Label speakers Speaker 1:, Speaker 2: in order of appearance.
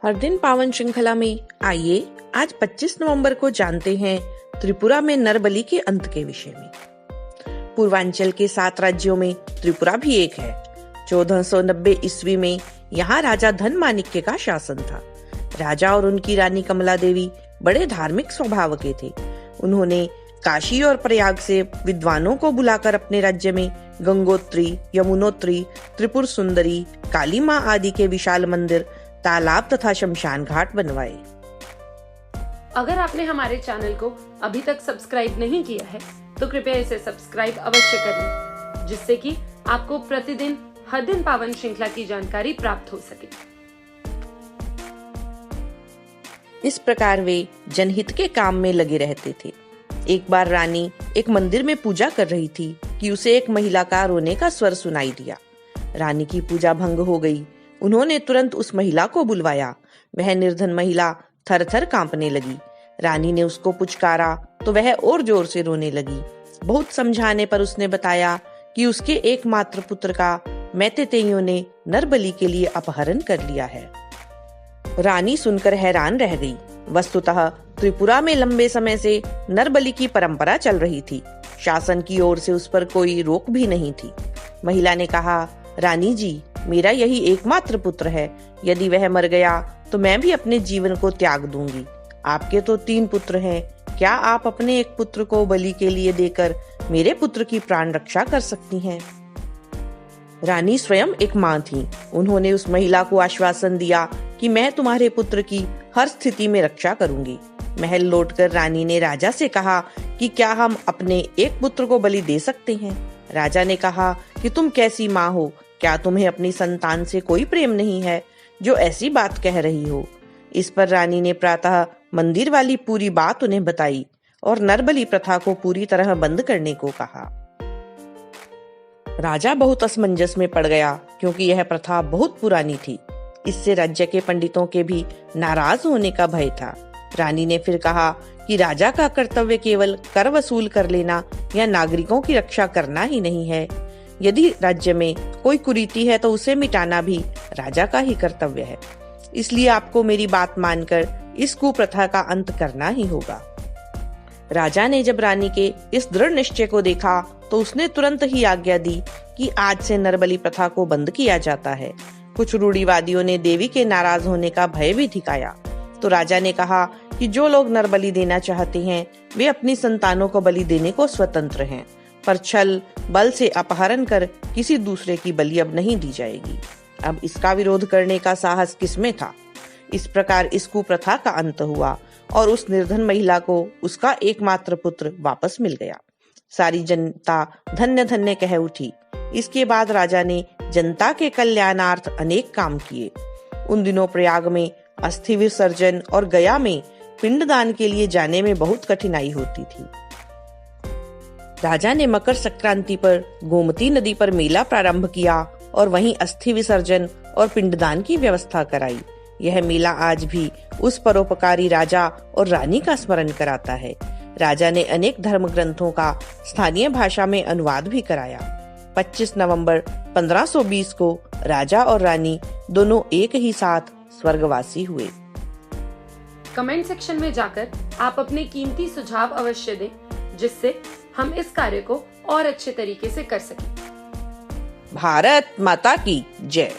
Speaker 1: हर दिन पावन श्रृंखला में आइए आज 25 नवंबर को जानते हैं त्रिपुरा में नरबलि के अंत के विषय में। पूर्वांचल के 7 राज्यों में त्रिपुरा भी एक है। 1490 ईस्वी में यहाँ राजा धनमाणिक्य का शासन था। राजा और उनकी रानी कमला देवी बड़े धार्मिक स्वभाव के थे। उन्होंने काशी और प्रयाग से विद्वानों को बुलाकर अपने राज्य में गंगोत्री, यमुनोत्री, त्रिपुर सुंदरी, काली माँ आदि के विशाल मंदिर, तालाब तथा शमशान घाट बनवाए।
Speaker 2: अगर आपने हमारे चैनल को अभी तक सब्सक्राइब नहीं किया है तो कृपया इसे सब्सक्राइब अवश्य करें, जिससे कि आपको प्रतिदिन हर दिन पावन श्रृंखला की जानकारी प्राप्त हो सके।
Speaker 1: इस प्रकार वे जनहित के काम में लगे रहते थे। एक बार रानी एक मंदिर में पूजा कर रही थी कि उसे एक महिला का रोने का स्वर सुनाई दिया। रानी की पूजा भंग हो गई। उन्होंने तुरंत उस महिला को बुलवाया। वह निर्धन महिला थर-थर कांपने लगी। रानी ने उसको पुचकारा तो वह और जोर से रोने लगी। बहुत समझाने पर उसने बताया कि उसके एकमात्र पुत्र का मैतेतेइयों ने नरबलि के लिए अपहरण कर लिया है। रानी सुनकर हैरान रह गई। वस्तुतः त्रिपुरा में लंबे समय से नरबलि की परंपरा चल रही थी। शासन की ओर से उस पर कोई रोक भी नहीं थी। महिला ने कहा, रानी जी, मेरा यही एकमात्र पुत्र है। यदि वह मर गया तो मैं भी अपने जीवन को त्याग दूंगी। आपके तो 3 पुत्र हैं। क्या आप अपने एक पुत्र को बलि के लिए देकर मेरे पुत्र की प्राण रक्षा कर सकती हैं? रानी स्वयं एक माँ थी। उन्होंने उस महिला को आश्वासन दिया कि मैं तुम्हारे पुत्र की हर स्थिति में रक्षा करूंगी। महल लौटकर रानी ने राजा से कहा कि क्या हम अपने एक पुत्र को बलि दे सकते हैं? राजा ने कहा कि तुम कैसी माँ हो? क्या तुम्हें अपनी संतान से कोई प्रेम नहीं है जो ऐसी बात कह रही हो? इस पर रानी ने प्रातः मंदिर वाली पूरी बात उन्हें बताई और नरबलि प्रथा को पूरी तरह बंद करने को कहा। राजा बहुत असमंजस में पड़ गया क्योंकि यह प्रथा बहुत पुरानी थी। इससे राज्य के पंडितों के भी नाराज होने का भय था। रानी ने फिर कहा कि राजा का कर्तव्य केवल कर वसूल कर लेना या नागरिकों की रक्षा करना ही नहीं है। यदि राज्य में कोई कुरीति है तो उसे मिटाना भी राजा का ही कर्तव्य है। इसलिए आपको मेरी बात मानकर इस कुप्रथा का अंत करना ही होगा। राजा ने जब रानी के इस दृढ़ निश्चय को देखा तो उसने तुरंत ही आज्ञा दी कि आज से नरबलि प्रथा को बंद किया जाता है। कुछ रूढ़िवादियों ने देवी के नाराज होने का भय भी दिखाया, तो राजा ने कहा कि जो लोग नरबलि देना चाहते हैं वे अपनी संतानों को बलि देने को स्वतंत्र हैं, पर छल बल से अपहरण कर किसी दूसरे की बलि अब नहीं दी जाएगी। अब इसका विरोध करने का साहस किसमें था? इस प्रकार इस कुप्रथा का अंत हुआ और उस निर्धन महिला को उसका एकमात्र पुत्र वापस मिल गया। सारी जनता धन्य धन्य कह उठी। इसके बाद राजा ने जनता के कल्याणार्थ अनेक काम किए। उन दिनों प्रयाग में अस्थि विसर्जन और गया में पिंडदान के लिए जाने में बहुत कठिनाई होती थी। राजा ने मकर संक्रांति पर गोमती नदी पर मेला प्रारंभ किया और वहीं अस्थि विसर्जन और पिंडदान की व्यवस्था कराई। यह मेला आज भी उस परोपकारी राजा और रानी का स्मरण कराता है। राजा ने अनेक धर्म ग्रंथों का स्थानीय भाषा में अनुवाद भी कराया। 25 नवंबर 1520 को राजा और रानी दोनों एक ही साथ स्वर्गवासी हुए।
Speaker 2: कमेंट सेक्शन में जाकर आप अपने कीमती सुझाव अवश्य दें, जिससे हम इस कार्य को और अच्छे तरीके से कर सकें।
Speaker 1: भारत माता की जय।